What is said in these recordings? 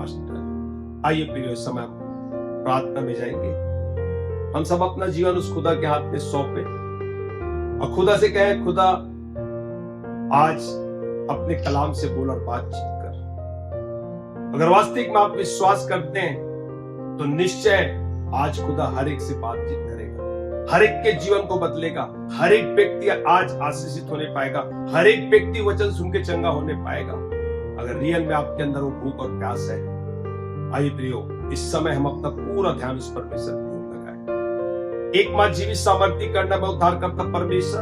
Master. आइए प्रियो, इस समय प्रार्थना में जाएंगे। हम सब अपना जीवन उस खुदा के हाथ में सौंपे और खुदा से कहें, खुदा आज अपने कलाम से बोल और बातचीत कर। अगर वास्तविक में आप विश्वास करते हैं तो निश्चय आज खुदा हर एक से बातचीत करेगा, हर एक के जीवन को बदलेगा, हर एक व्यक्ति आज आशीषित होने पाएगा, हर एक व्यक्ति वचन सुन के चंगा होने पाएगा, अगर रियल में आपके अंदर वो भूख और प्यास है। आइए प्रियो, इस समय हम अपना पूरा ध्यान उस परमेश्वर की ओर लगाएं। एकमात्र जीवित सामर्थ्य करना में उद्धार करता परमेश्वर,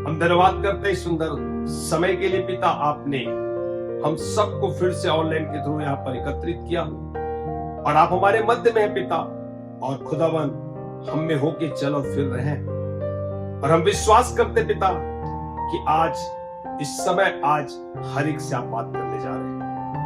हम धन्यवाद करते हैं सुंदर समय के लिए। पिता, आपने हम सबको फिर से ऑनलाइन के थ्रू यहाँ पर एकत्रित किया और आप हमारे मध्य में हैं पिता, और खुदावन हम में होके चल और फिर रहे। और हम विश्वास करते पिता कि आज इस समय आज हर एक से आप बात करने जा रहे हैं।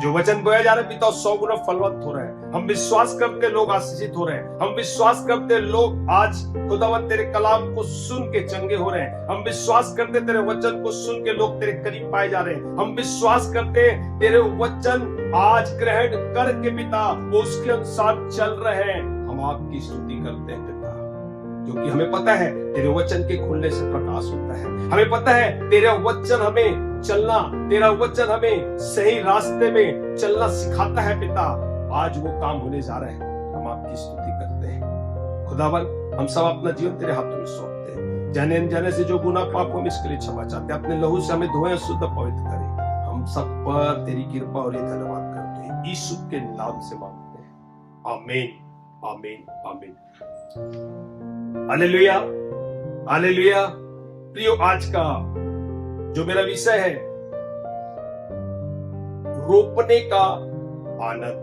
जो वचन बोया जा रहा है पिता 100 गुना फलवंत हो रहा है। हम विश्वास करते लोग आशीषित हो रहे हैं। हम विश्वास करते लोग आज खुदावन तेरे कलाम को सुन के चंगे हो रहे हैं। हम विश्वास करते तेरे वचन को सुन के लोग तेरे करीब पाए जा रहे हैं। हम विश्वास करते तेरे वचन आज ग्रहण करके पिता वो उसके अनुसार चल रहे हैं। हम आपकी स्तुति करते हैं पिता, क्योंकि हमें पता है तेरे वचन के खुलने से प्रकाश होता है। हमें पता है तेरा वचन हमें चलना, तेरा वचन हमें सही रास्ते में चलना सिखाता है पिता। आज वो काम होने जा रहा है, हम आपकी स्तुति करते हैं खुदावन। हम सब अपना जीवन तेरे हाथों में सौंपते हैं। जाने अनजाने से जो गुनाह पाप हम इसके लिए क्षमा चाहते हैं, अपने लहू से हमें धोए शुद्ध पवित्र करें। हम सब पर तेरी कृपा और ये धन्यवाद करते हैं, यीशु के नाम से मांगते हैं, आमीन आमीन आमीन। Hallelujah hallelujah. प्रियो, आज का जो मेरा विषय है, रोपने का आनंद।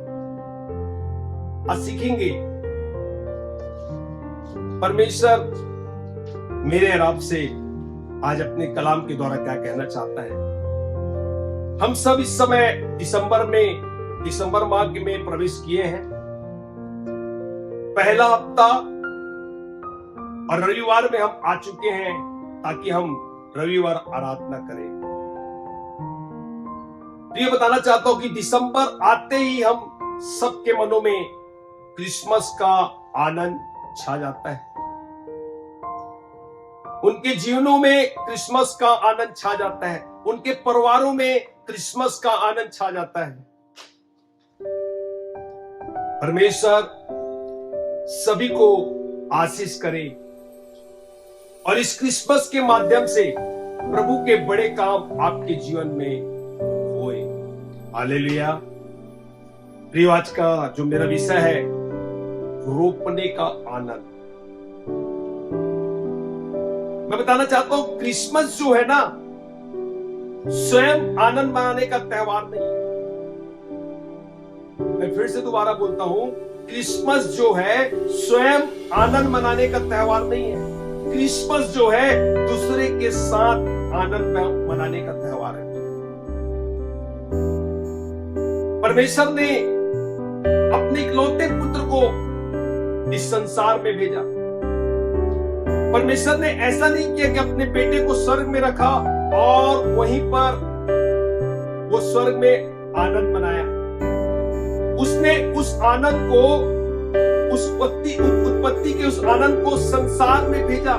आज सीखेंगे परमेश्वर मेरे और आपसे आज अपने कलाम के द्वारा क्या कहना चाहता है। हम सब इस समय दिसंबर माह में प्रवेश किए हैं। पहला हफ्ता और रविवार में हम आ चुके हैं ताकि हम रविवार आराधना करें। तो ये बताना चाहता हूं कि दिसंबर आते ही हम सबके मनों में क्रिसमस का आनंद छा जाता है। उनके जीवनों में क्रिसमस का आनंद छा जाता है, उनके परिवारों में क्रिसमस का आनंद छा जाता है। परमेश्वर सभी को आशीष करे और इस क्रिसमस के माध्यम से प्रभु के बड़े काम आपके जीवन में होए। हालेलुया। प्रिय, आज का जो मेरा विषय है, रोपने का आनंद। मैं बताना चाहता हूं, क्रिसमस जो है ना, स्वयं आनंद मनाने का त्योहार नहीं है। मैं फिर से दोबारा बोलता हूं, क्रिसमस जो है स्वयं आनंद मनाने का त्योहार नहीं है। क्रिसमस जो है दूसरे के साथ आनंद मनाने का त्योहार है। परमेश्वर ने अपने इकलौते पुत्र को इस संसार में भेजा। परमेश्वर ने ऐसा नहीं किया कि अपने बेटे को स्वर्ग में रखा और वहीं पर वो स्वर्ग में आनंद मनाया। उसने उस आनंद को, उस उत्पत्ति के उस आनंद को संसार में भेजा।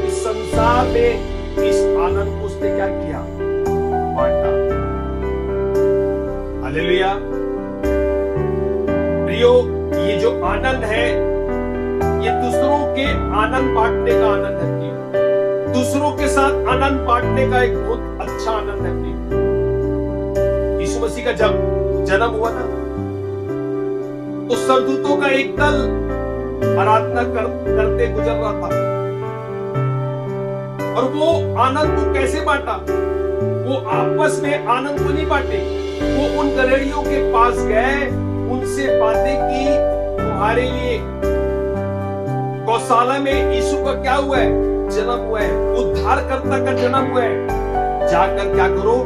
इस संसार में इस आनंद को उसने क्या किया? बांटा। हालेलुया। प्रियो, ये जो आनंद है, ये दूसरों के आनंद बांटने का आनंद है प्रियो। दूसरों के साथ आनंद बांटने का एक बहुत अच्छा आनंद है प्रियो। यीशु मसीह का जब जन्म हुआ ना, तो सरदूतों का एक दल आराधना करते गुजर रहा था, और वो आनंद को कैसे बांटा? वो आपस में आनंद को नहीं बांटे, वो उन गलेड़ियों के पास गए, उनसे बातें की, तुम्हारे लिए गौशाला में यीशु का क्या हुआ है? जन्म हुआ है, उद्धारकर्ता का जन्म हुआ है, जाकर क्या करो?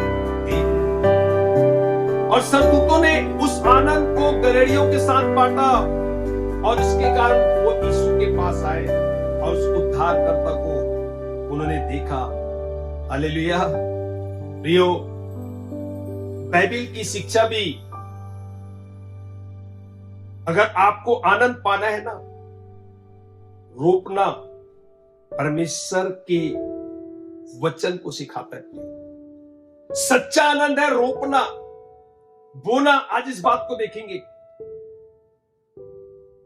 और सरदूतों ने उस आनंद को गलेड़ियों के साथ बांटा, और इसके कारण वो यीशु के पास आए और उस उद्धारकर्ता को उन्होंने देखा। हालेलुया। प्रियो, बाइबल की शिक्षा भी अगर आपको आनंद पाना है ना, रोपना परमेश्वर के वचन को सिखाता है। सच्चा आनंद है रोपना, बोना। आज इस बात को देखेंगे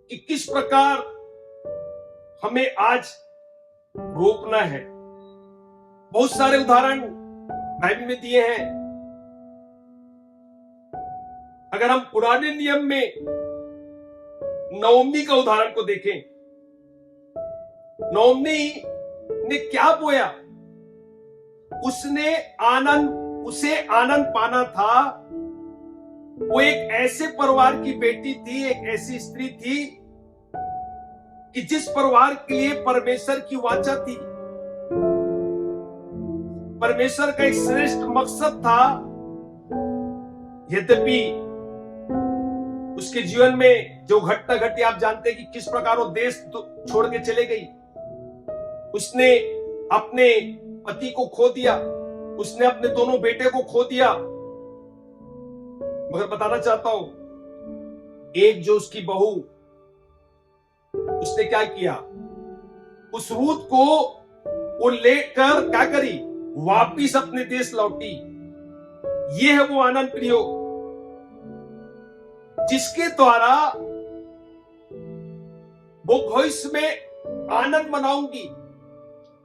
कि किस प्रकार हमें आज रोपना है। बहुत सारे उदाहरण बाइबल में दिए हैं। अगर हम पुराने नियम में नओमी का उदाहरण को देखें, नओमी ने क्या बोया? उसे आनंद पाना था। वो एक ऐसे परिवार की बेटी थी, एक ऐसी स्त्री थी कि जिस परिवार के लिए परमेश्वर की वाचा थी, परमेश्वर का एक श्रेष्ठ मकसद था। यद्यपि उसके जीवन में जो घटना घटी, आप जानते हैं कि किस प्रकार वो देश छोड़ के चले गई। उसने अपने पति को खो दिया, उसने अपने दोनों बेटे को खो दिया। मगर बताना चाहता हूं, एक जो उसकी बहू, उसने क्या किया? उस रूत को वो लेकर क्या करी? वापिस अपने देश लौटी। ये है वो आनंद प्रियो जिसके द्वारा वो भविष्य में आनंद मनाऊंगी।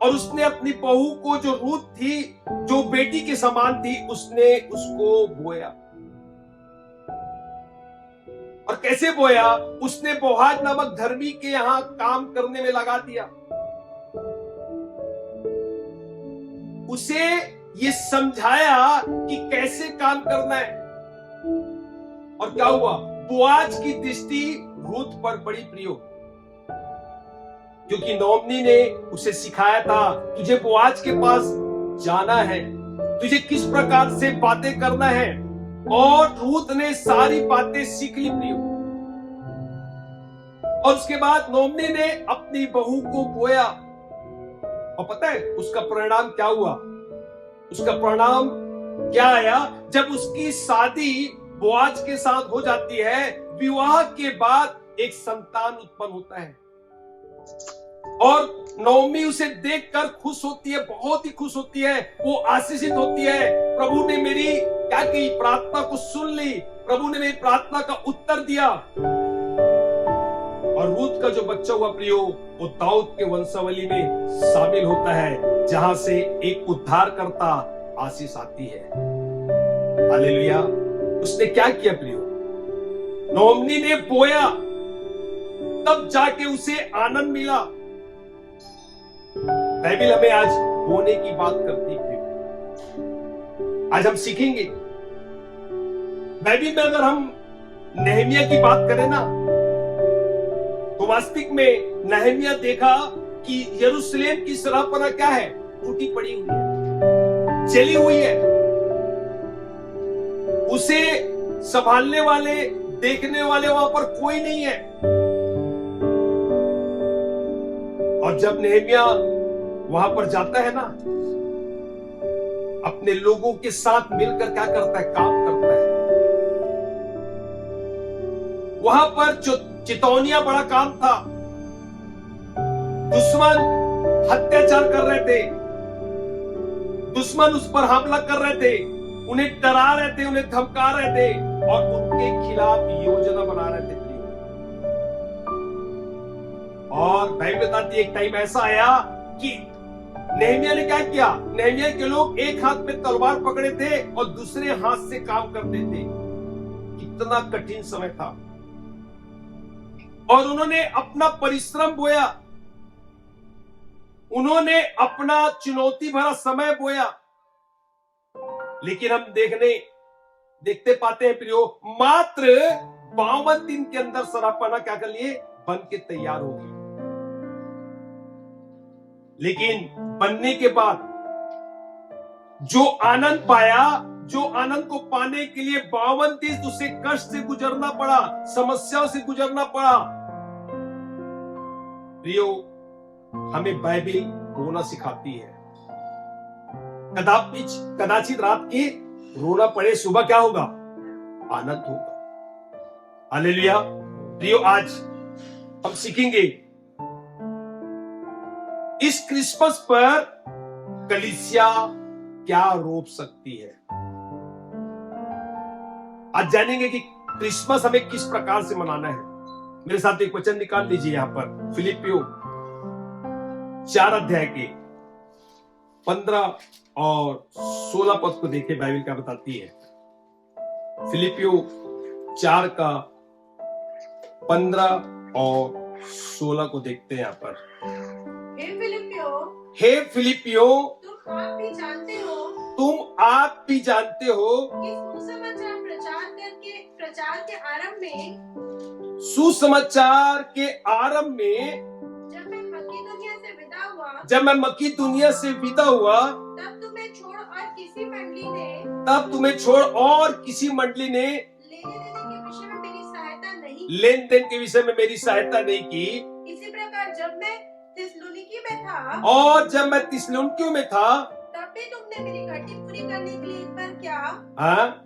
और उसने अपनी बहू को, जो रूत थी, जो बेटी के समान थी, उसने उसको बोया। और कैसे बोया? उसने बोआज नामक धर्मी के यहां काम करने में लगा दिया। उसे ये समझाया कि कैसे काम करना है। और क्या हुआ? बोआज की दृष्टि रूत पर पड़ी प्रियो, क्योंकि नओमी ने उसे सिखाया था, तुझे बोआज के पास जाना है, तुझे किस प्रकार से बातें करना है। और रूत ने सारी बातें सीख ली प्रियो। और उसके बाद नओमी ने अपनी बहू को बोया। और पता है उसका परिणाम क्या हुआ? उसका परिणाम क्या आया? जब उसकी शादी बोआज के साथ हो जाती है, विवाह के बाद एक संतान उत्पन्न होता है। और नओमी उसे देखकर खुश होती है, बहुत ही खुश होती है। वो आशीषित होती है, प्रभु ने मेरी क्या की प्रार्थना को सुन ली, प्रभु ने मेरी प्रार्थना का उत्तर दिया। और रूत का जो बच्चा हुआ प्रियो, वो दाऊद के वंशावली में शामिल होता है, जहां से एक उद्धारकर्ता आशीष आती है। हालेलुया। उसने क्या किया प्रियो? नओमी ने बोया, तब जाके उसे आनंद मिला। बाइबल हमें आज बोने की बात करती है। आज हम सीखेंगे बाइबल में। अगर हम नहमिया की बात करें ना, तो वास्तविक में नहमिया देखा कि यरूशलेम की शराहपना क्या है? टूटी पड़ी हुई है, जली हुई है। उसे संभालने वाले, देखने वाले वहां पर कोई नहीं है। और जब नहमिया वहां पर जाता है ना, अपने लोगों के साथ मिलकर क्या करता है? काम करता है। वहां पर जो चितौनिया बड़ा काम था, दुश्मन अत्याचार कर रहे थे, दुश्मन उस पर हमला कर रहे थे, उन्हें डरा रहे थे, उन्हें धमका रहे थे और उनके खिलाफ योजना बना रहे थे। और बाइबल बताती है एक टाइम ऐसा आया कि नहमिया ने क्या किया? नहमिया के लोग एक हाथ में तलवार पकड़े थे और दूसरे हाथ से काम करते थे। कितना कठिन समय था। और उन्होंने अपना परिश्रम बोया, उन्होंने अपना चुनौती भरा समय बोया। लेकिन हम देखते पाते हैं प्रियो, मात्र 52 दिन के अंदर शराबखाना क्या कर लिए? बन के तैयार हो गई। लेकिन बनने के बाद जो आनंद पाया, जो आनंद को पाने के लिए 52 दिन उसे कष्ट से गुजरना पड़ा, समस्याओं से गुजरना पड़ा। प्रियो, हमें बाइबल रोना सिखाती है। कदाचित रात के रोना पड़े, सुबह क्या होगा? आनंद होगा। हालेलुया। प्रियो, आज हम सीखेंगे इस क्रिसमस पर कलीसिया क्या रोप सकती है। आज जानेंगे कि क्रिसमस हमें किस प्रकार से मनाना है। मेरे साथ एक वचन निकाल लीजिए यहां पर, फिलिपियो 4 अध्याय के 15 और 16 पद को देखिए, बाइबल क्या बताती है। फिलिपियो 4 का 15 और 16 को देखते हैं यहां पर। हे फिलिपियो, तुम आप भी जानते हो सुसमाचार के आरंभ में जब मैं मकीदुनिया से विदा हुआ तब तुम्हें छोड़ और किसी मंडली ने लेन देन के विषय में मेरी सहायता नहीं की। इसी प्रकार जब मैं थिस्सलुनीकी में था और जब मैं थिस्सलुनीकियों में था तब भी तुमने मेरी घटी पूरी करने के लिए एक बार क्या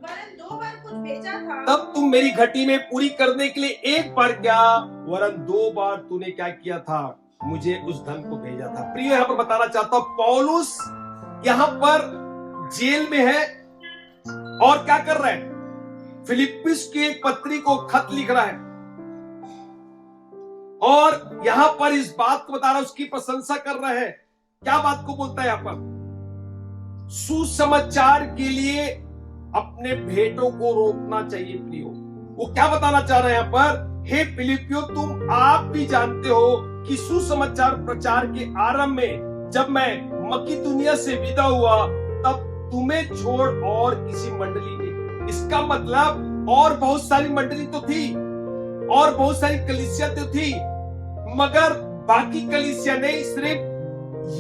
वरन 2 बार कुछ भेजा था। तब तुम मेरी घटी में पूरी करने के लिए एक बार क्या वरन 2 बार तूने क्या किया था, मुझे उस धन को भेजा था। प्रिय, यहाँ पर बताना चाहता हूं, पौलुस यहाँ पर जेल में है और क्या कर रहा है, फिलिप्पिस की एक पत्री को खत लिख रहा है और यहां पर इस बात को बता रहा है, उसकी प्रशंसा कर रहा है। क्या बात को बोलता है यहां पर, सुसमाचार के लिए अपने भेंटों को रोकना चाहिए। प्रियो, वो क्या बताना चाह रहे हैं यहां पर, हे फिलिपियो, तुम आप भी जानते हो कि सुसमाचार प्रचार के आरंभ में जब मैं मकीदुनिया से विदा हुआ तब तुम्हें छोड़ और किसी मंडली ने, इसका मतलब और बहुत सारी मंडली तो थी और बहुत सारी कलीसिया तो थी, मगर बाकी कलीसिया नहीं, सिर्फ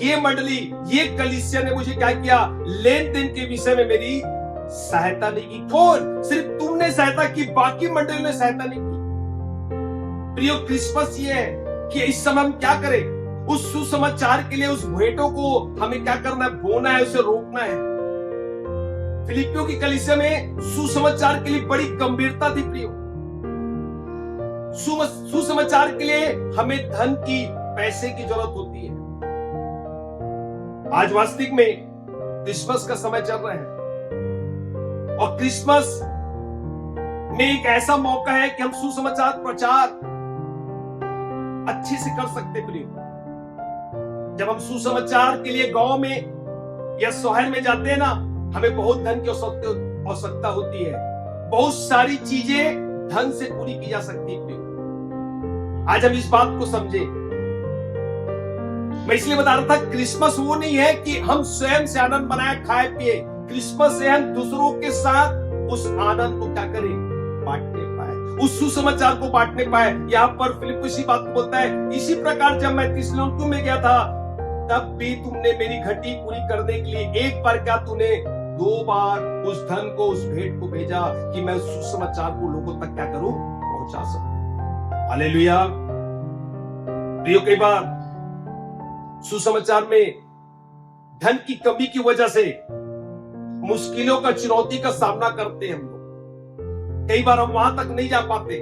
ये मंडली, ये कलीसिया ने मुझे क्या किया, लेन देन के विषय में मेरी सहायता नहीं की। कौन? सिर्फ तुमने सहायता की, बाकी मंडली ने सहायता नहीं की। प्रियो, क्रिसमस ये है कि इस समय हम क्या करें, उस सुसमाचार के लिए उस भेंटों को हमें क्या करना है, बोना है, उसे रोकना है। फिलिपियों की कलीसिया में सुसमाचार के लिए बड़ी गंभीरता थी। प्रियो, सुसमाचार के लिए हमें धन की, पैसे की जरूरत होती है। आज वास्तविक में क्रिसमस का समय चल रहा है और क्रिसमस में एक ऐसा मौका है कि हम सुसमाचार प्रचार अच्छे से कर सकते। प्रिय, जब हम सुसमाचार के लिए गांव में या शहर में जाते हैं ना, हमें बहुत धन की आवश्यकता होती है, बहुत सारी चीजें धन से पूरी की जा सकती है। आज हम इस बात को समझे। मैं इसलिए बता रहा था, क्रिसमस वो नहीं है कि हम स्वयं से आनंद मनाए, खाए पिए। क्रिसमस से हम दूसरों के साथ उस आनंद को क्या करें, बांटने पाए, उस सुसमाचार को बांटने पाए। यहाँ पर फिलिप्पी इसी बात को बोलता है, इसी प्रकार जब मैं थिस्सलुनीकी में गया था तब भी तुमने मेरी घटी पूरी करने के लिए एक बार क्या, तूने 2 बार उस धन को, उस भेंट को भेजा कि मैं सुसमाचार को लोगों तक क्या करूं, पहुंचा सकूं। हालेलुया। प्रियो, कई बार सुसमाचार में धन की कमी की वजह से मुश्किलों का, चुनौती का सामना करते हैं हम लोग। कई बार हम वहां तक नहीं जा पाते,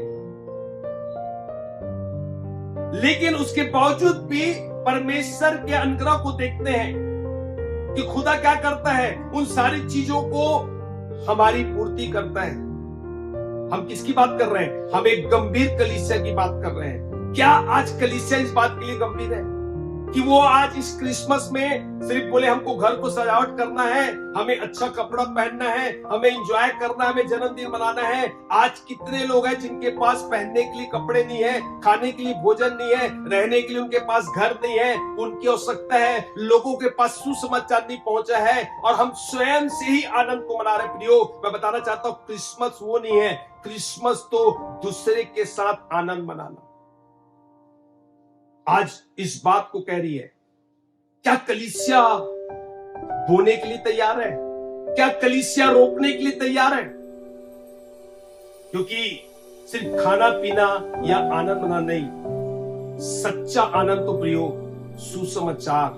लेकिन उसके बावजूद भी परमेश्वर के अनुग्रह को देखते हैं कि खुदा क्या करता है, उन सारी चीजों को हमारी पूर्ति करता है। हम किसकी बात कर रहे हैं, हम एक गंभीर कलीसिया की बात कर रहे हैं। क्या आज कलीसिया इस बात के लिए गंभीर है कि वो आज इस क्रिसमस में सिर्फ बोले हमको घर को सजावट करना है, हमें अच्छा कपड़ा पहनना है, हमें एंजॉय करना है, हमें जन्मदिन मनाना है। आज कितने लोग हैं जिनके पास पहनने के लिए कपड़े नहीं है, खाने के लिए भोजन नहीं है, रहने के लिए उनके पास घर नहीं है, उनकी आवश्यकता है, लोगों के पास सुसमाचार नहीं पहुंचा है और हम स्वयं से ही आनंद को मना रहे। प्रियो, मैं बताना चाहता हूं, क्रिसमस वो नहीं है, क्रिसमस तो दूसरे के साथ आनंद मनाना। आज इस बात को कह रही है, क्या कलीसिया बोने के लिए तैयार है? क्या कलीसिया रोकने के लिए तैयार है? क्योंकि सिर्फ खाना पीना या आनंद मनाना नहीं, सच्चा आनंद तो प्रियो सुसमाचार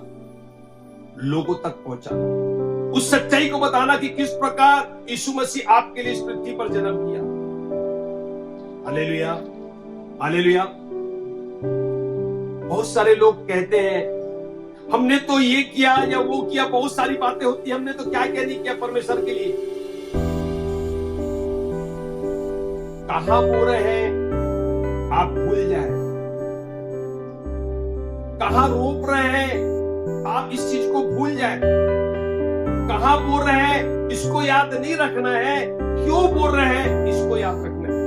लोगों तक पहुंचाना, उस सच्चाई को बताना कि किस प्रकार यीशु मसीह आपके लिए इस पृथ्वी पर जन्म किया। हालेलुया। हालेलुया। बहुत सारे लोग कहते हैं हमने तो ये किया या वो किया, बहुत सारी बातें होती है, हमने तो क्या क्या नहीं किया परमेश्वर के लिए। कहां बोल रहे हैं आप भूल जाए, कहां रोक रहे हैं आप इस चीज को भूल जाए, कहां बोल रहे हैं इसको याद नहीं रखना है, क्यों बोल रहे हैं इसको याद रखना है।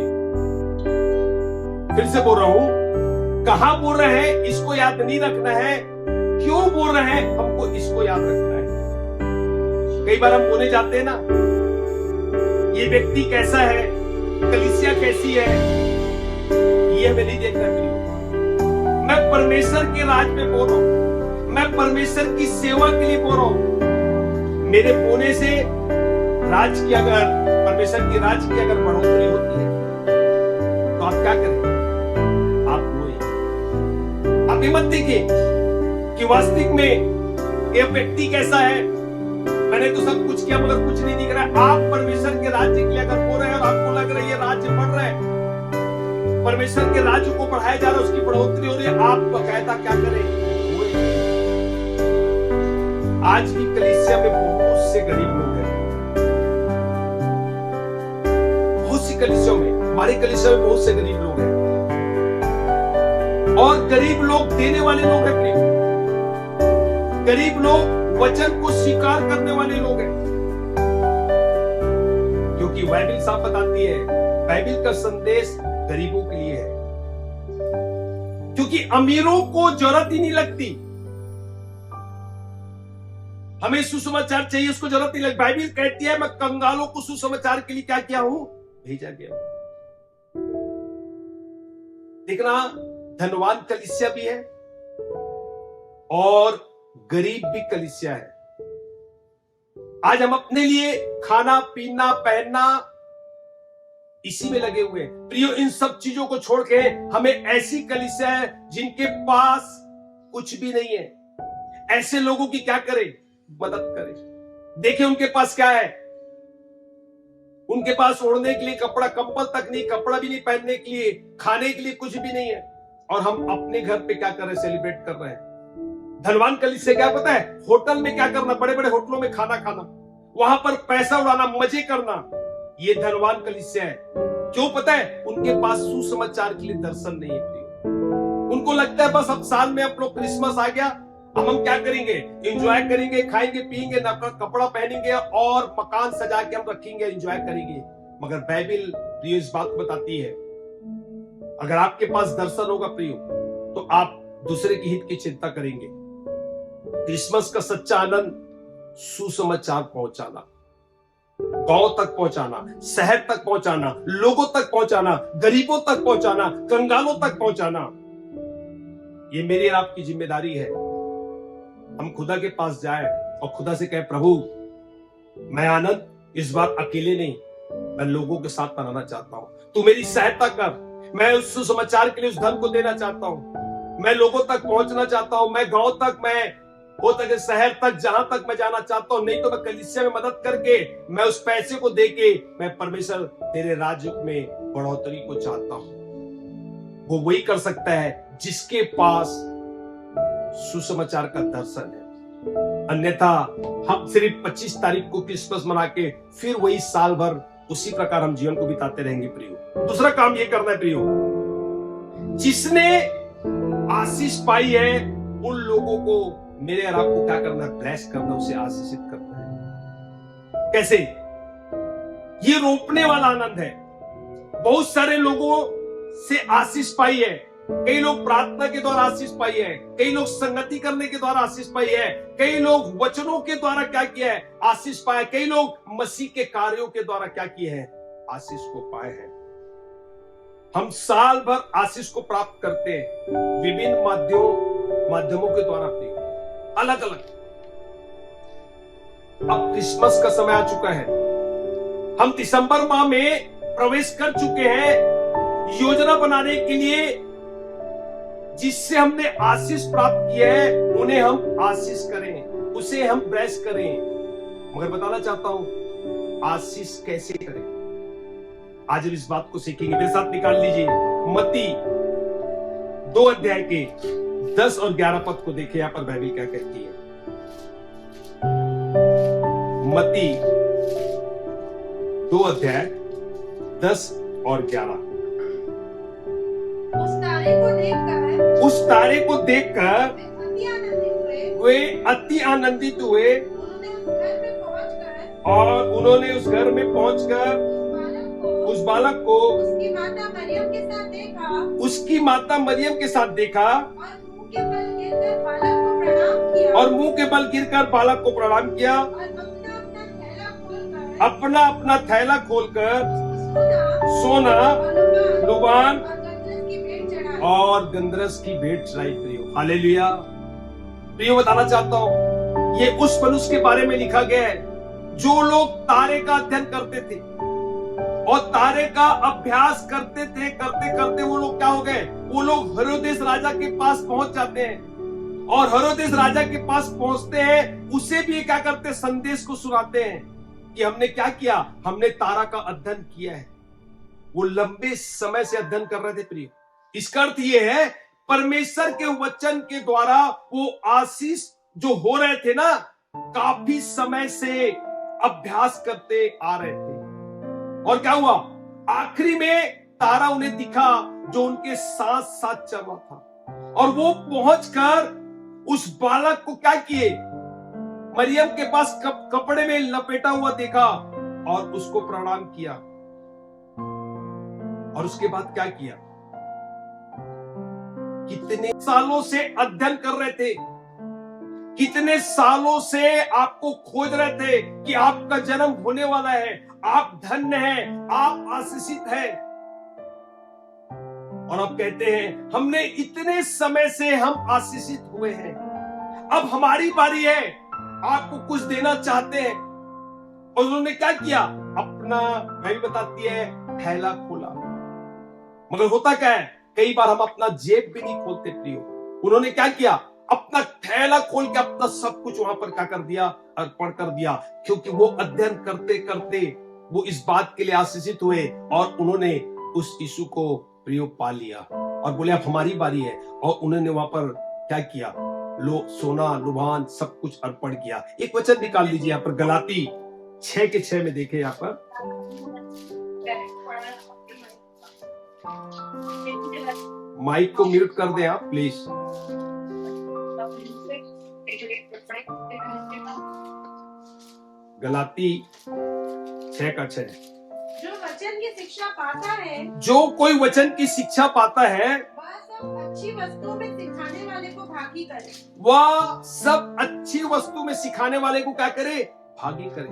फिर से बोल रहा हूं, कहां बोल रहे हैं इसको याद नहीं रखना है, क्यों बोल रहे हैं हमको इसको याद रखना है। कई बार हम बोले जाते हैं ना, ये व्यक्ति कैसा है, कलीसिया कैसी है, ये हमें नहीं देखना चाहिए। मैं परमेश्वर के राज में बोल रहा हूं, मैं परमेश्वर की सेवा के लिए बोल रहा हूं। मेरे बोलने से राज की अगर परमेश्वर की राज की अगर बढ़ोतरी होती है तो आप क्या करें? आप रोए। आप ये मत देखिए कि वास्तविक में ये व्यक्ति कैसा है, मैंने तो सब कुछ किया मगर कुछ नहीं दिख रहा है। आप परमेश्वर के राज्य के लिए अगर बोल रहे हैं और आपको लग रहा है ये राज्य बढ़ रहा है, परमेश्वर के राज्य को बढ़ाया जा रहा है, उसकी बढ़ोतरी हो रही है, आप बकायदा क्या करें? आज भी कलीसिया में बहुत से गरीब लोग हैं, बहुत सी कलीसियों में, हमारी कलीसिया में बहुत से गरीब लोग हैं, और गरीब लोग देने वाले लोग हैं, गरीब लोग वचन को स्वीकार करने वाले लोग हैं। क्योंकि बाइबिल साफ बताती है, बाइबिल का संदेश गरीबों के लिए है, क्योंकि अमीरों को जरूरत ही नहीं लगती। हमें सुसमाचार चाहिए, उसको जरूरत नहीं लगती। बाइबिल कहती है मैं कंगालों को सुसमाचार के लिए क्या किया हूं? भेजा गया। देखना, धनवान कलीसिया भी है और गरीब भी कलीसिया है। आज हम अपने लिए खाना पीना पहनना इसी में लगे हुए हैं। प्रियो, इन सब चीजों को छोड़ के हमें ऐसी कलीसिया है जिनके पास कुछ भी नहीं है, ऐसे लोगों की क्या करें? मदद करें। देखिए उनके पास क्या है, उनके पास ओढ़ने के लिए कपड़ा, कंबल तक नहीं, कपड़ा भी नहीं पहनने के लिए, खाने के लिए कुछ भी नहीं है, और हम अपने घर पे क्या कर रहे हैं? सेलिब्रेट कर रहे हैं। धनवान कलीसिया क्या पता है? होटल में क्या करना, बड़े बड़े होटलों में खाना खाना, वहां पर पैसा उड़ाना, मजे करना, ये धनवान कलीसिया है। क्यों पता है? उनके पास सुसमाचार के लिए दर्शन नहीं है प्रिय। उनको लगता है बस अब साल में अपना क्रिसमस आ गया, अब हम क्या करेंगे? एंजॉय करेंगे, खाएंगे पिएंगे, नया कपड़ा पहनेंगे और मकान सजा के हम रखेंगे, एंजॉय करेंगे। मगर बाइबिल प्रिय इस बात को बताती है, अगर आपके पास दर्शन होगा प्रिय, तो आप दूसरे की हित की चिंता करेंगे। क्रिसमस का सच्चा आनंद सुसमाचार पहुंचाना, गांव तक पहुंचाना, शहर तक पहुंचाना, लोगों तक पहुंचाना, गरीबों तक पहुंचाना, कंगालों तक पहुंचाना, ये मेरी और आपकी जिम्मेदारी है। हम खुदा के पास जाए और खुदा से कहे, प्रभु मैं आनंद इस बार अकेले नहीं, मैं लोगों के साथ मनाना चाहता हूं, तू मेरी सहायता कर। मैं उस सुसमाचार के लिए उस धन को देना चाहता हूं, मैं लोगों तक पहुंचना चाहता हूं, मैं गांव तक, मैं हो सके शहर तक, जहां तक मैं जाना चाहता हूं। नहीं तो मैं कलीसिया में मदद करके, मैं उस पैसे को देके मैं परमेश्वर तेरे राज्य में बढ़ोतरी को चाहता हूं। वो वही कर सकता है जिसके पास सुसमाचार का दर्शन है। अन्यथा हम सिर्फ 25 तारीख को क्रिसमस मना के फिर वही साल भर उसी प्रकार हम जीवन को बिताते रहेंगे प्रियो। दूसरा काम ये करना है प्रियो, जिसने आशीष पाई है उन लोगों को मेरे और आपको क्या करना है? ब्लेस करना, उसे आशीषित करना है। कैसे? ये रोपने वाला आनंद है। बहुत सारे लोगों से आशीष पाई है। कई लोग प्रार्थना के द्वारा आशीष पाई है, कई लोग संगति करने के द्वारा आशीष पाई है, कई लोग वचनों के द्वारा क्या किया है? आशीष पाया। कई लोग मसीह के कार्यों के द्वारा क्या किए हैं? आशीष को पाए हैं। हम साल भर आशीष को प्राप्त करते हैं विभिन्न माध्यमों के द्वारा, अलग अलग। अब क्रिसमस का समय आ चुका है, हम दिसंबर माह में प्रवेश कर चुके हैं। योजना बनाने के लिए जिससे हमने आशीष प्राप्त किया है उन्हें हम आशीष करें, उसे हम ब्लेस करें। मगर बताना चाहता हूं आशीष कैसे करें, आज हम इस बात को सीखेंगे। मेरे साथ निकाल लीजिए मत्ती 2 अध्याय के 10 और 11 पद को देखिए, यहां पर बाइबल क्या कहती है। मत्ती 2 अध्याय 10 और 11। उस तारे को देखकर वे अति आनंदित हुए और उन्होंने उस घर में पहुंचकर उस बालक को उसकी माता मरियम के साथ देखा और मुंह के बल गिरकर बालक को प्रणाम किया। अपना अपना थैला खोलकर सोना, लुबान और गंधरस की भेंट चढ़ाई। प्रियो, हालेलुया। प्रियो, बताना चाहता हूं, ये उस मनुष्य के बारे में लिखा गया है जो लोग तारे का अध्ययन करते थे और तारे का अभ्यास करते थे। करते करते वो लोग क्या हो गए, वो लोग हेरोदेस राजा के पास पहुंच जाते हैं और हेरोदेस राजा के पास पहुंचते हैं, उसे भी क्या करते, संदेश को सुनाते हैं कि हमने क्या किया, हमने तारा का अध्ययन किया है। वो लंबे समय से अध्ययन कर रहे थे। प्रिय, इसका अर्थ यह है परमेश्वर के वचन के द्वारा वो आशीष जो हो रहे थे ना, काफी समय से अभ्यास करते आ रहे थे। और क्या हुआ, आखिरी में तारा उन्हें दिखा जो उनके साथ साथ चल रहा था और वो पहुंचकर उस बालक को क्या किए, मरियम के पास कपड़े में लपेटा हुआ देखा और उसको प्रणाम किया। और उसके बाद क्या किया, कितने सालों से अध्ययन कर रहे थे, कितने सालों से आपको खोज रहे थे कि आपका जन्म होने वाला है, आप धन्य हैं, आप आशीषित हैं, और अब कहते हैं हमने इतने समय से हम आशीषित हुए हैं, अब हमारी बारी है, आपको कुछ देना चाहते हैं। और उन्होंने क्या किया, अपना, भाई बताती है, थैला खोला। मगर होता क्या है, कई बार हम अपना जेब भी नहीं खोलते। प्रियो, उन्होंने क्या किया, अपना थैला खोल के अपना सब कुछ वहां पर क्या कर दिया, अर्पण कर दिया, क्योंकि वो अध्ययन करते करते वो इस बात के लिए आशीषित हुए और उन्होंने उस यीशु को प्रियो पा लिया और बोले अब हमारी बारी है। और उन्होंने वहां पर क्या किया, सोना, लुभान सब कुछ अर्पण किया। एक वचन निकाल लीजिए यहाँ पर, गलाती 6:6 में देखे यहाँ पर। माइक को म्यूट कर दें आप प्लीज। गलाती 6:6। जो वचन की शिक्षा पाता है, जो कोई वचन की शिक्षा पाता है, वह सब अच्छी वस्तुओं में सिखाने वाले को भागी करे। वह सब अच्छी वस्तु में सिखाने वाले को क्या करे, भागी करे।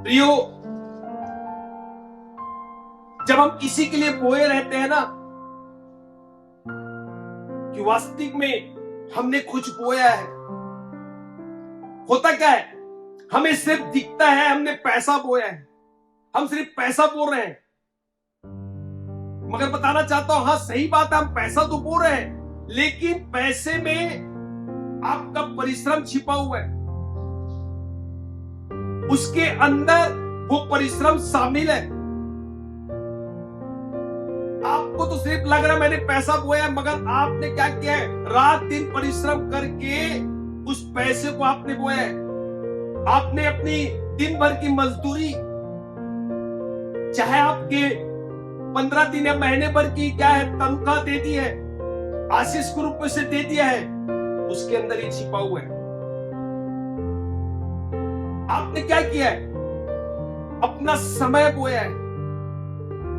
प्रियो, जब हम किसी के लिए बोए रहते हैं ना, कि वास्तविक में हमने कुछ बोया है, होता क्या है, हमें सिर्फ दिखता है हमने पैसा बोया है, हम सिर्फ पैसा बो रहे हैं। मगर बताना चाहता हूं, हाँ सही बात है, हम पैसा तो बो रहे हैं, लेकिन पैसे में आपका परिश्रम छिपा हुआ है, उसके अंदर वो परिश्रम शामिल है। आपको तो सिर्फ लग रहा है मैंने पैसा बोया, मगर आपने क्या किया है, रात दिन परिश्रम करके उस पैसे को आपने बोया है। आपने अपनी दिन भर की मजदूरी, चाहे आपके 15 दिन या महीने भर की क्या है तनख्वाह दे दी है, आशीष के रूप में से दे दिया है, उसके अंदर ही छिपा हुआ है। आपने क्या किया है, अपना समय बोया है,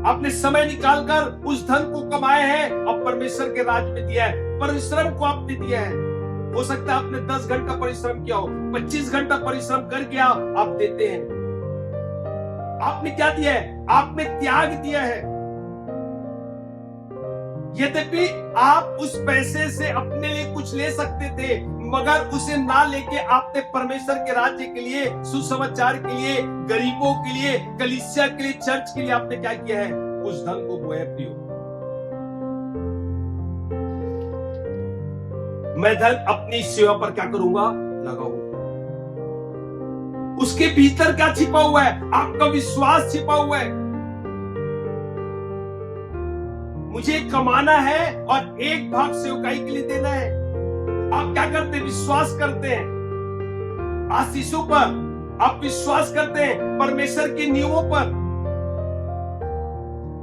आपने समय निकालकर उस धन को कमाया है और परमेश्वर के राज में दिया है। परिश्रम को आपने दिया है। हो सकता है आपने 10 घंटा परिश्रम किया हो, 25 घंटा परिश्रम करके आप देते हैं। आपने क्या दिया है, आपने त्याग दिया है। यद्यपि आप उस पैसे से अपने लिए कुछ ले सकते थे, मगर उसे ना लेके आपने परमेश्वर के राज्य के लिए, सुसमाचार के लिए, गरीबों के लिए, कलीसिया के लिए, चर्च के लिए आपने क्या किया है, उस धन को बोया। प्रियो, मैं धन अपनी सेवा पर क्या करूंगा, लगाऊंगा। उसके भीतर क्या छिपा हुआ है, आपका विश्वास छिपा हुआ है। मुझे कमाना है और एक भाग सेवकाई के लिए देना है। आप क्या करते हैं? विश्वास करते हैं आशीषों पर, आप विश्वास करते हैं परमेश्वर के नियमों पर।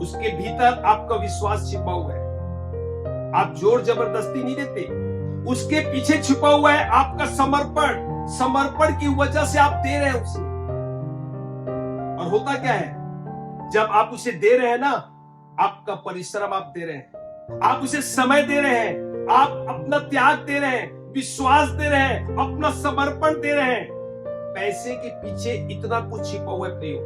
उसके भीतर आपका विश्वास छिपा हुआ है। आप जोर जबरदस्ती नहीं देते, उसके पीछे छिपा हुआ है आपका समर्पण। समर्पण की वजह से आप दे रहे हैं उसे। और होता क्या है, जब आप उसे दे रहे हैं ना, आपका परिश्रम आप दे रहे हैं, आप उसे समय दे रहे हैं, आप अपना त्याग दे रहे हैं, विश्वास दे रहे हैं, अपना समर्पण दे रहे हैं। पैसे के पीछे इतना कुछ छिपा हुआ है प्रियो,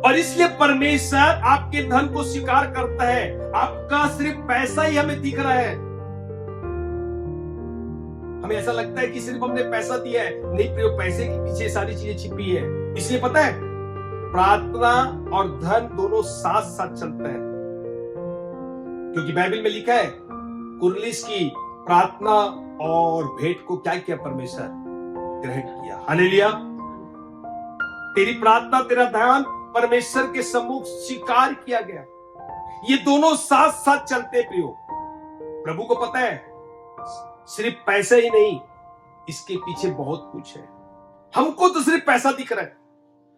और इसलिए परमेश्वर आपके धन को स्वीकार करता है। आपका सिर्फ पैसा ही हमें दिख रहा है। हमें ऐसा लगता है कि सिर्फ हमने पैसा दिया है। नहीं प्रियो, पैसे के पीछे सारी चीजें छिपी है। इसलिए पता है, प्रार्थना और धन दोनों साथ साथ चलते हैं, क्योंकि बाइबल में लिखा है कुरलिस की प्रार्थना और भेंट को क्या किया? परमेश्वर ग्रहण किया। हालेलुया। तेरी प्रार्थना, तेरा ध्यान परमेश्वर के सम्मुख स्वीकार किया गया। ये दोनों साथ साथ चलते प्रियो। प्रभु को पता है सिर्फ पैसा ही नहीं, इसके पीछे बहुत कुछ है। हमको तो सिर्फ पैसा दिख रहा है,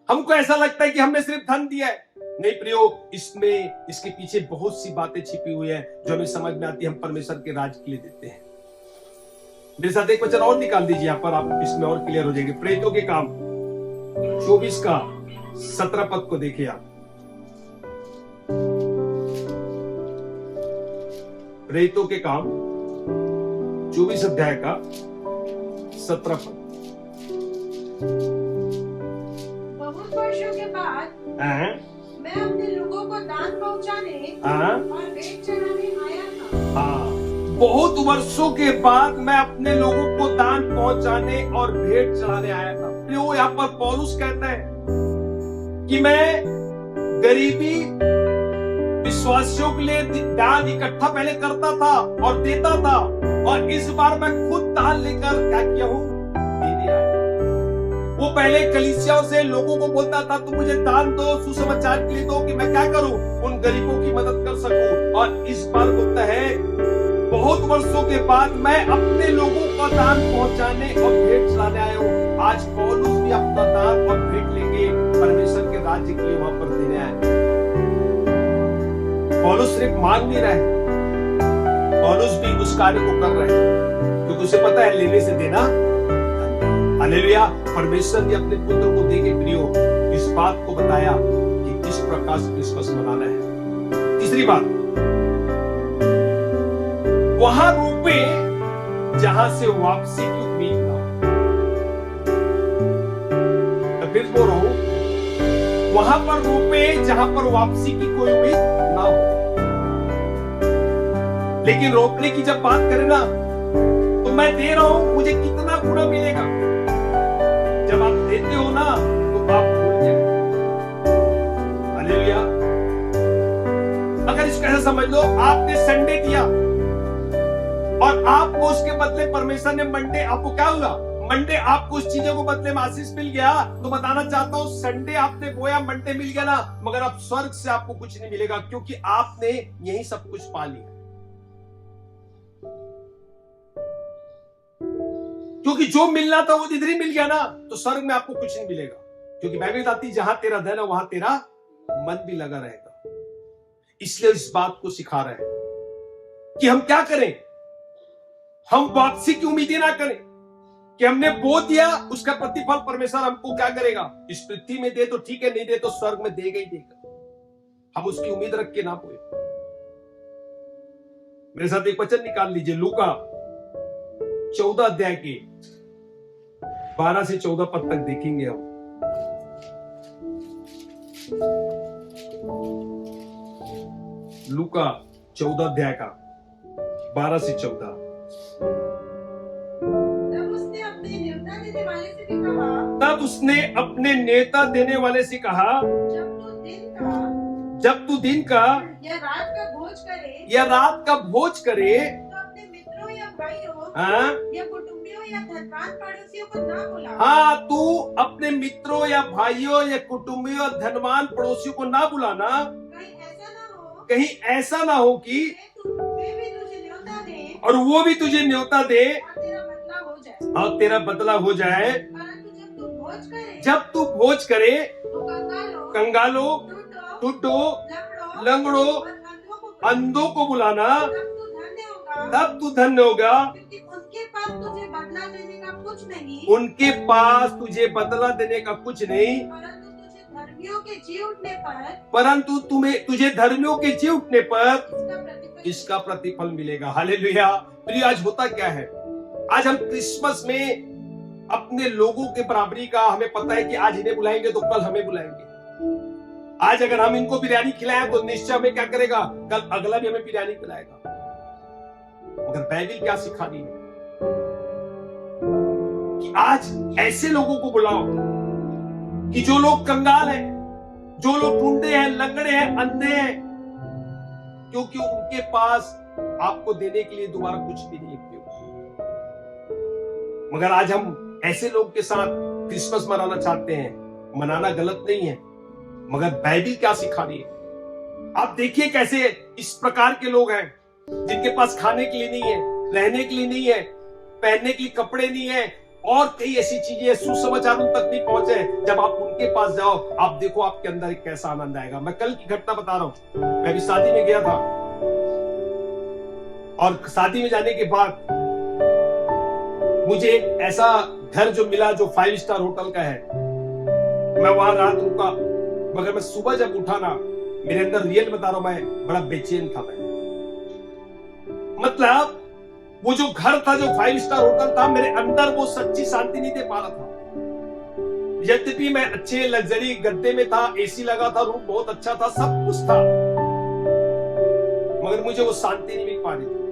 हमको ऐसा लगता है कि हमने सिर्फ धन दिया है। नहीं प्रियो, इसमें इसके पीछे बहुत सी बातें छिपी हुई है जो हमें समझ में आती है। हम परमेश्वर के राज के लिए देते हैं। मेरे साथ एक वचन और निकाल दीजिए यहाँ पर, आप इसमें और क्लियर हो जाएंगे। प्रेरितों के काम 24 का 17 पद को देखिए आप। प्रेरितों के काम 24 अध्याय का 17 पद। बहुत वर्षों के बाद मैं अपने लोगों को दान पहुंचाने और भेंट चढ़ाने आया था। बहुत वर्षों के बाद मैं अपने लोगों को दान पहुंचाने और भेंट चढ़ाने आया था। प्रियो, यहाँ पर पौलुस कहता है कि मैं गरीबी विश्वासियों के लिए दान इकट्ठा पहले करता था और देता था, और इस बार मैं खुद दान लेकर क्या किया हूं? दे दिया है। वो पहले कलीसियाओं से लोगों को बोलता था तुम मुझे दान दो, सुसमाचार के लिए दो, कि मैं क्या करूं? उन गरीबों की मदद कर सकूं। और इस बार बोलता है बहुत वर्षों के बाद मैं अपने लोगों का दान पहुंचाने और भेंट चढ़ाने आया हूं। आज पौलुस भी अपना दान और भेंट लेके परमेश्वर के राज्य के लिए वहां पर देने आए। पौलुस सिर्फ मांग नहीं रहा है, पौलुस भी उस कार्य को कर रहे हैं, क्योंकि उसे पता है लेने से देना। हालेलुया। परमेश्वर ने अपने पुत्र को देके प्रियो इस बात को बताया कि किस प्रकार से क्रिसमस मनाना है। तीसरी बात, वहां रोपे जहां से वापसी की उम्मीद ना हो। मैं फिर बोल रहा हूं, वहां पर रोपे जहां पर वापसी की कोई उम्मीद ना हो। लेकिन रोपने की जब बात करें ना, तो मैं दे रहा हूं, मुझे कितना गुना मिलेगा? जब आप देते हो ना, तो आप भूल जाए। हालेलुया। अगर इसको ऐसा समझ लो, आपने संडे दिया और आपको उसके बदले परमेश्वर ने मंडे, आपको क्या हुआ? मंडे आपको उस चीजों को बदले में आशीष मिल गया। तो बताना चाहता हूं, संडे आपने बोया, मंडे मिल गया ना, मगर अब स्वर्ग से आपको कुछ नहीं मिलेगा, क्योंकि आपने यही सब कुछ पा लिया। क्योंकि जो मिलना था वो इधर ही मिल गया ना, तो स्वर्ग में आपको कुछ नहीं मिलेगा। क्योंकि बाइबल बताती है जहां तेरा धन है वहां तेरा मन भी लगा रहेगा। इसलिए इस बात को सिखा रहे हैं कि हम क्या करें, हम वापसी की उम्मीद ना करें कि हमने बो दिया, उसका प्रतिफल परमेश्वर हमको क्या करेगा? इस पृथ्वी में दे तो ठीक है, नहीं दे तो स्वर्ग में देगा ही देगा। हम उसकी उम्मीद रख के ना बोए। मेरे साथ एक वचन निकाल लीजिए, लूका 14 अध्याय के 12 से 14 पद तक देखेंगे हम। लूका 14 अध्याय का 12 से 14। तब उसने अपने नेता देने वाले से कहा, जब तू दिन का या रात का भोज करे तो अपने मित्रों या भाइयों या कुटुंबियों या धनवान पड़ोसियों को ना बुला। हाँ, तू अपने मित्रों या भाइयों या कुटुंबियों धनवान पड़ोसियों को ना बुलाना। कहीं ऐसा ना हो कि वे भी तुझे न्योता दे और वो भी तुझे न्योता दे और तेरा बदला हो जाए। और तेरा बदला हो जाए। परंतु जब तू भोज करे तो कंगालों, टूटो, टूटो, लंगड़ों, और अंधों को बुलाना, तब तू धन्य होगा, क्योंकि उनके पास तुझे बदला देने का कुछ नहीं, उनके पास तुझे बदला देने का कुछ नहीं, परंतु तुझे धर्मियों के जी उठने पर इसका इसका प्रतिफल मिलेगा। हालेलुया। प्रिय, आज होता क्या है, आज हम क्रिसमस में अपने लोगों के बराबरी का हमें पता है कि आज इन्हें बुलाएंगे तो कल हमें बुलाएंगे। आज अगर हम इनको बिरयानी खिलाएं तो निश्चय हमें क्या करेगा, कल अगला भी हमें बिरयानी खिलाएगा। मगर बाइबल क्या सिखा रही है कि आज ऐसे लोगों को बुलाओ कि जो लोग कंगाल हैं, जो लोग टूटे हैं, लंगड़े हैं, अंधे हैं, क्योंकि उनके पास आपको देने के लिए दोबारा कुछ भी नहीं है। मगर आज हम ऐसे लोग के साथ क्रिसमस मनाना चाहते हैं। मनाना गलत नहीं है, मगर बाइबल क्या सिखा रही है। आप देखिए कैसे इस प्रकार के लोग हैं जिनके पास खाने के लिए नहीं है, रहने के लिए नहीं है, पहनने के लिए कपड़े नहीं है, और कई ऐसी चीजें सुसमाचार उन तक नहीं पहुंचे। जब आप उनके पास जाओ, आप देखो आपके अंदर एक कैसा आनंद आएगा। मैं कल की घटना बता रहा हूं। मैं भी शादी में गया था और शादी में जाने के बाद मुझे एक ऐसा घर जो मिला जो 5 स्टार होटल का है। मैं वहां रात रुका, मगर मैं सुबह जब उठा ना, मेरे अंदर रियल बता रहा हूं, मैं बड़ा बेचैन था। मैं मतलब वो जो घर था, जो 5 स्टार होटल था, मेरे अंदर वो सच्ची शांति नहीं दे पा रहा था। यद्यपि मैं अच्छे लग्जरी गद्दे में था, एसी लगा था, रूम बहुत अच्छा था, सब कुछ था, मगर मुझे वो शांति नहीं मिल पा रही थी।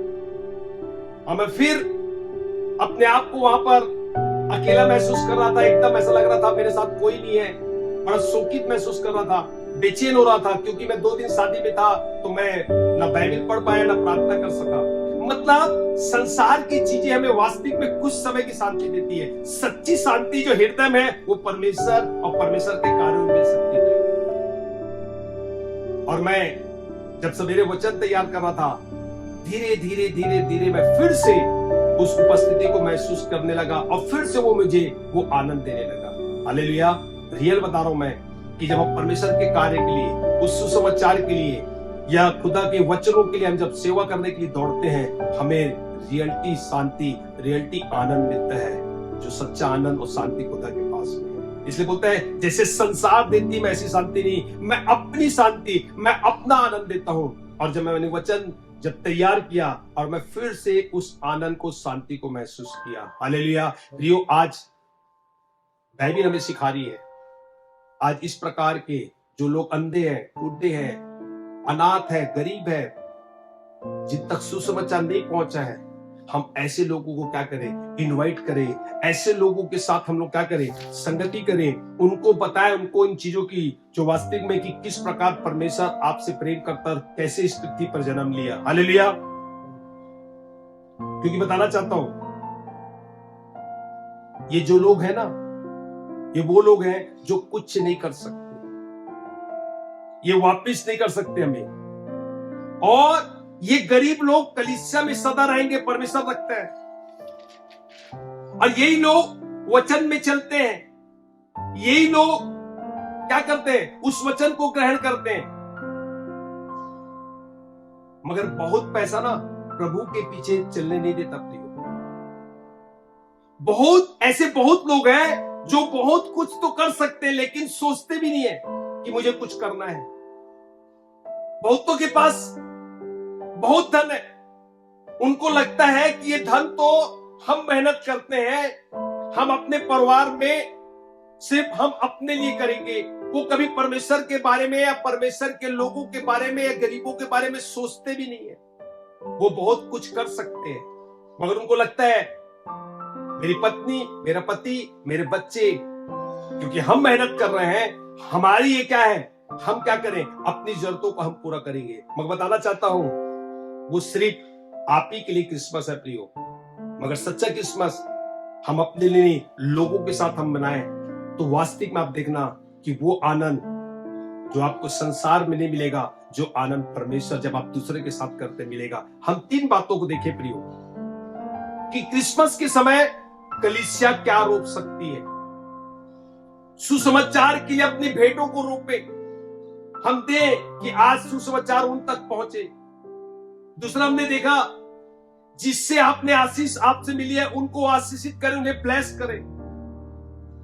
और मैं फिर अपने आप को वहां पर अकेला महसूस कर रहा था। एकदम ऐसा लग रहा था मेरे साथ कोई नहीं है। बड़ा शोकित महसूस कर रहा था, बेचैन हो रहा था, क्योंकि मैं 2 दिन शादी में था, तो मैं ना बाइबल पढ़ पाया, ना प्रार्थना कर सका। मतलब संसार की चीजें हमें वास्तविक में कुछ समय की शांति देती है। सच्ची शांति जो हृदय में है, वो परमेश्वर और परमेश्वर के कार्यों में मिल सकती है। और मैं जब सवेरे वचन तैयार कर रहा था, धीरे धीरे धीरे धीरे मैं फिर से उस उपस्थिति को महसूस करने लगा, और फिर से वो मुझे वो आनंद देने लगा। हालेलुया। रियल बता रहा हूं मैं कि जब हम परमेश्वर के कार्य के लिए, उस सुसमाचार के लिए, या खुदा के वचनों के लिए हम जब सेवा करने के लिए दौड़ते हैं, हमें रियलिटी शांति, रियलिटी आनंद मिलता है, जो सच्चा आनंद और शांति खुदा के पास में है। इसलिए बोलते हैं, जैसे संसार देती मैं ऐसी शांति नहीं, मैं अपनी शांति, मैं अपना आनंद देता हूं। और जब मैंने वचन जब तैयार किया, और मैं फिर से उस आनंद को, शांति को महसूस किया। हालेलुया। प्रियो, आज बाइबल हमें सिखा रही है, आज इस प्रकार के जो लोग अंधे हैं, टूटे हैं, अनाथ है, गरीब है, जिन तक सुसमाचार नहीं पहुंचा है, हम ऐसे लोगों को क्या करें, इनवाइट करें। ऐसे लोगों के साथ हम लोग क्या करें, संगति करें, उनको बताएं, उनको इन चीजों की जो वास्तविक में कि किस प्रकार परमेश्वर आपसे प्रेम करता है, कैसे इस पृथ्वी पर जन्म लिया। हालेलुया। क्योंकि बताना चाहता हूं, ये जो लोग हैं ना, ये वो लोग हैं जो कुछ नहीं कर सकते, ये वापिस नहीं कर सकते हमें। और ये गरीब लोग कलीसिया में सदा रहेंगे, परमेश्वर रखता है। और यही लोग वचन में चलते हैं, यही लोग क्या करते हैं, उस वचन को ग्रहण करते हैं। मगर बहुत पैसा ना प्रभु के पीछे चलने नहीं देता प्रियो। बहुत लोग हैं जो बहुत कुछ तो कर सकते हैं, लेकिन सोचते भी नहीं है कि मुझे कुछ करना है। बहुतों के पास बहुत धन है, उनको लगता है कि ये धन तो हम मेहनत करते हैं, हम अपने परिवार में सिर्फ हम अपने लिए करेंगे। वो कभी परमेश्वर के बारे में, या परमेश्वर के लोगों के बारे में, या गरीबों के बारे में सोचते भी नहीं है। वो बहुत कुछ कर सकते हैं, मगर उनको लगता है मेरी पत्नी, मेरा पति, मेरे बच्चे, क्योंकि हम मेहनत कर रहे हैं, हमारी ये क्या है, हम क्या करें, अपनी जरूरतों को हम पूरा करेंगे। मैं बताना चाहता हूं, वो सिर्फ आप ही के लिए क्रिसमस है प्रियो, मगर सच्चा क्रिसमस हम अपने लिए नहीं, लोगों के साथ हम मनाएं, तो वास्तविक में आप देखना कि वो आनंद जो आपको संसार में नहीं मिलेगा, जो आनंद परमेश्वर जब आप दूसरे के साथ करते मिलेगा। हम 3 बातों को देखें प्रियो, कि क्रिसमस के समय कलीसिया क्या रोक सकती है। सुसमाचार के लिए अपनी भेंटों को रोके, हम दे कि आज सुसमाचार उन तक पहुंचे। दूसरा हमने देखा, जिससे आपने आशीष आपसे मिली है उनको आशीषित करें, उन्हें ब्लेस करें।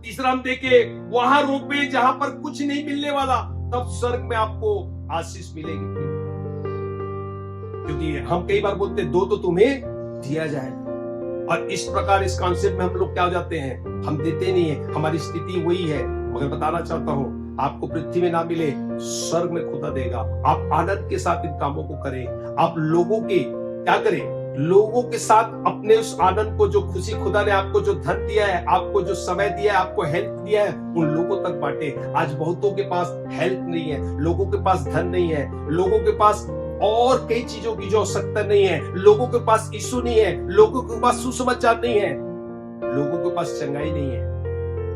तीसरा हम देखे, वहां रोपे जहां पर कुछ नहीं मिलने वाला, तब स्वर्ग में आपको आशीष मिलेगी। क्योंकि हम कई बार बोलते दो तो तुम्हें दिया जाए, और इस प्रकार इस कॉन्सेप्ट में हम लोग क्या हो जाते हैं, हम देते नहीं है। हमारी स्थिति वही है। मगर बताना चाहता हूं, आपको पृथ्वी में ना मिले, स्वर्ग में खुदा देगा। आप आनंद के साथ इन कामों को करें। आप लोगों के क्या करें, लोगों के साथ अपने उस आनंद को, जो खुशी खुदा ने आपको जो धन दिया है, आपको जो समय दिया है, आपको हेल्थ दिया है, उन लोगों तक बांटे। आज बहुतों के पास हेल्थ नहीं है, लोगों के पास धन नहीं है, लोगों के पास और कई चीजों की जो आवश्यकता नहीं है, लोगों के पास यीशु नहीं है, लोगों के पास सुसमाचार नहीं है, लोगों के पास चंगाई नहीं है।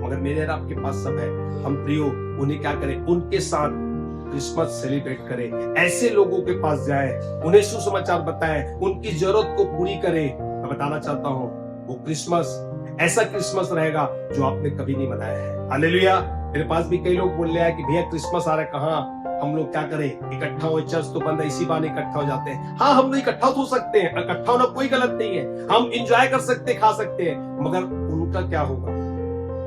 मगर मेरे और आपके पास सब है। हम प्रियो उन्हें क्या करें, उनके साथ क्रिसमस सेलिब्रेट करें। ऐसे लोगों के पास जाए, उन्हें सुसमाचार बताएं, उनकी जरूरत को पूरी करें। मैं बताना चाहता हूं, वो क्रिसमस ऐसा क्रिसमस रहेगा जो आपने कभी नहीं मनाया है। हालेलुया। मेरे पास भी कई लोग बोल रहे हैं कि भैया क्रिसमस आ रहा है, कहाँ हम लोग क्या करें, इकट्ठा हो, चर्च तो बंद है, इसी बहाने इकट्ठा हो जाते हैं। हाँ, हम इकट्ठा हो सकते हैं, इकट्ठा होना कोई गलत नहीं है, हम इंजॉय कर सकते, खा सकते हैं। मगर उनका क्या होगा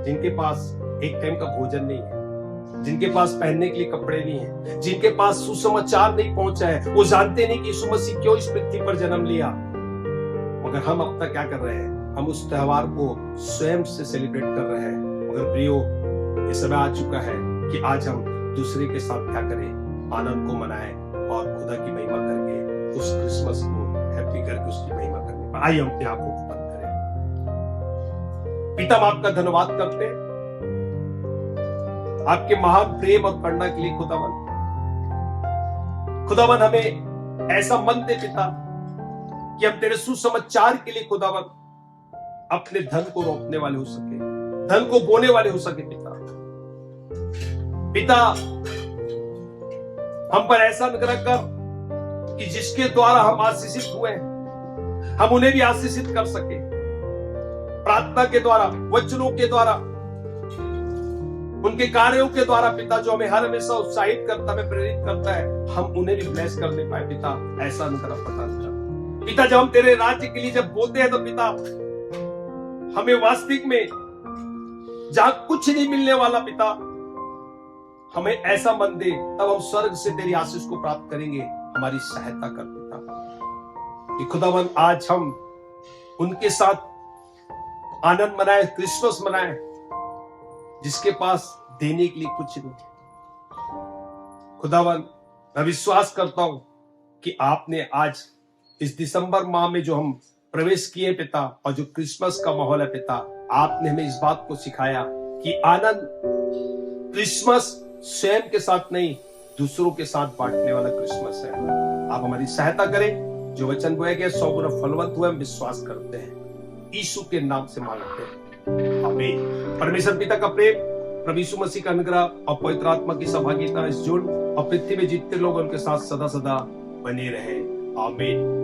जिनके पास एक टाइम का भोजन नहीं है, जिनके पास पहनने के लिए कपड़े नहीं है, जिनके पास सुसमाचार नहीं पहुंचा है। वो जानते नहीं कि यीशु मसीह क्यों इस पृथ्वी पर जन्म लिया। मगर हम अब तक क्या कर रहे हैं, हम उस त्योहार को स्वयं से सेलिब्रेट कर रहे हैं। मगर प्रियो, ये समय आ चुका है कि आज हम दूसरे के साथ क्या करें, आनंद को मनाएं और खुदा की महिमा करके उस क्रिसमस को हैप्पी करके उसकी महिमा करने। आइए हम अपने आप को बंद करें। पिता, हम आपका धन्यवाद करते हैं आपके महान प्रेम और करुणा के लिए। खुदावन हमें ऐसा मन दे पिता कि हम तेरे सुसमाचार के लिए खुदावन अपने धन को रोकने वाले हो सके, धन को बोने वाले हो सके। पिता हम पर ऐसा अनुग्रह कर कि जिसके द्वारा हम आशीषित हुए हैं, हम उन्हें भी आशीषित कर सके। प्रार्थना के द्वारा, वचनों के द्वारा, उनके कार्यों के द्वारा पिता, जो हमें हर हमेशा उत्साहित करता है, प्रेरित करता है, हम उन्हें भी ब्लेस करने पाए। पिता ऐसा अनुग्रह प्रदान कर। पिता, जब हम तेरे राज्य के लिए जब बोलते हैं तो पिता हमें वास्तविक में जहां कुछ नहीं मिलने वाला, पिता हमें ऐसा मन दे, तब हम स्वर्ग से तेरी आशीष को प्राप्त करेंगे। हमारी सहायता कर पिता कि खुदावन आज हम उनके साथ आनंद मनाए, क्रिसमस मनाए, जिसके पास देने के लिए कुछ नहीं। खुदावन मैं विश्वास करता हूं कि आपने आज इस दिसंबर माह में जो हम प्रवेश किए पिता, और जो क्रिसमस का माहौल है पिता, आपने हमें इस बात को सिखाया कि आनंद क्रिसमस स्वयं के साथ नहीं, दूसरों के साथ बांटने वाला क्रिसमस है। आप हमारी सहायता करें। जो वचन बोया गया 100 गुना फलवंत हुए, हम विश्वास करते हैं, यीशु के नाम से मांगते हैं, आमीन। परमेश्वर पिता का प्रेम, प्रभु यीशु मसीह का अनुग्रह और पवित्र आत्मा की सहभागिता इस जुड़ और पृथ्वी में जितने लोग उनके साथ सदा सदा बने रहे, आमीन।